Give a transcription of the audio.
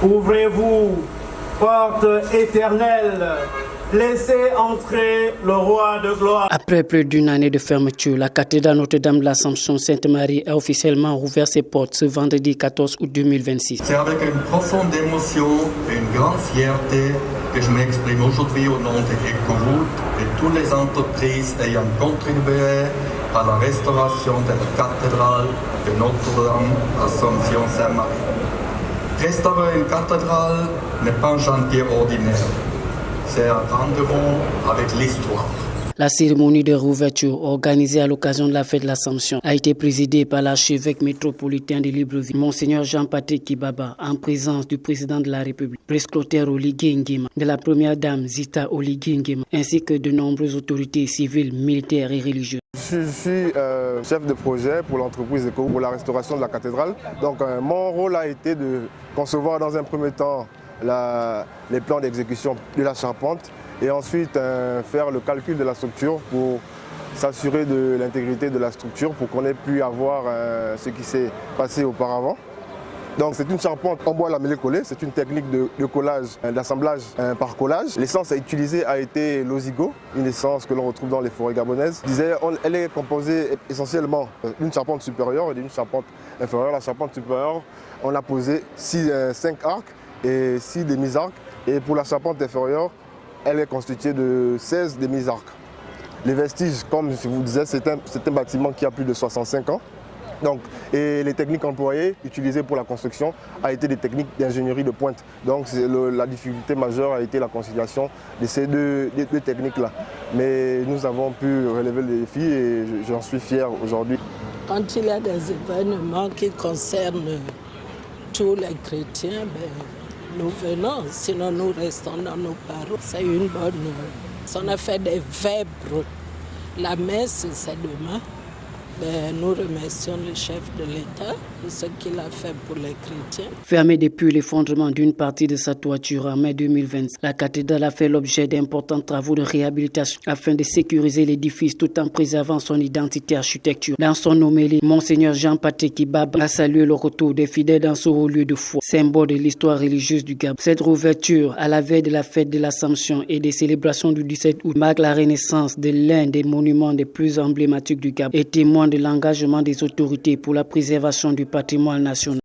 Ouvrez-vous, porte éternelle, laissez entrer le roi de gloire. Après plus d'une année de fermeture, la cathédrale Notre-Dame de l'Assomption Sainte-Marie a officiellement rouvert ses portes ce vendredi 14 août 2026. C'est avec une profonde émotion et une grande fierté que je m'exprime aujourd'hui au nom de Ecowood et toutes les entreprises ayant contribué à la restauration de la cathédrale de Notre-Dame Assomption Sainte-Marie. Restaurer une cathédrale n'est pas un chantier ordinaire, c'est un rendez-vous avec l'histoire. La cérémonie de réouverture organisée à l'occasion de la fête de l'Assomption a été présidée par l'archevêque métropolitain de Libreville, Monseigneur Jean-Patrick Kibaba, en présence du président de la République, Presbytère Oligui Nguema, de la première dame Zita Oligui Nguema, ainsi que de nombreuses autorités civiles, militaires et religieuses. Je suis chef de projet pour l'entreprise Ecowood pour la restauration de la cathédrale. Donc mon rôle a été de concevoir dans un premier temps les plans d'exécution de la charpente et ensuite faire le calcul de la structure pour s'assurer de l'intégrité de la structure pour qu'on ait pu avoir ce qui s'est passé auparavant. Donc c'est une charpente en bois lamellé collé, c'est une technique de collage, d'assemblage par collage. L'essence utilisée a été l'osigo, une essence que l'on retrouve dans les forêts gabonaises. Elle est composée essentiellement d'une charpente supérieure et d'une charpente inférieure. La charpente supérieure, on a posé 5 arcs et 6 demi-arcs. Et pour la charpente inférieure, elle est constituée de 16 demi-arcs. Les vestiges, comme je vous disais, c'est un bâtiment qui a plus de 65 ans. Donc, et les techniques employées, utilisées pour la construction, ont été des techniques d'ingénierie de pointe. Donc la difficulté majeure a été la conciliation de ces deux techniques-là. Mais nous avons pu relever les défis et j'en suis fier aujourd'hui. Quand il y a des événements qui concernent tous les chrétiens, nous venons, sinon nous restons dans nos paroles. C'est une bonne... On a fait des vêpres. La messe, c'est demain. Nous remercions le chef de l'État pour ce qu'il a fait pour les chrétiens. Fermée depuis l'effondrement d'une partie de sa toiture en mai 2020, la cathédrale a fait l'objet d'importants travaux de réhabilitation afin de sécuriser l'édifice tout en préservant son identité architecturale. Dans son homélie, Monseigneur Jean-Patrick Kibaba a salué le retour des fidèles dans ce haut lieu de foi, symbole de l'histoire religieuse du Gabon. Cette réouverture, à la veille de la fête de l'Assomption et des célébrations du 17 août, marque la renaissance de l'un des monuments les plus emblématiques du Gabon et témoigne de l'engagement des autorités pour la préservation du patrimoine national.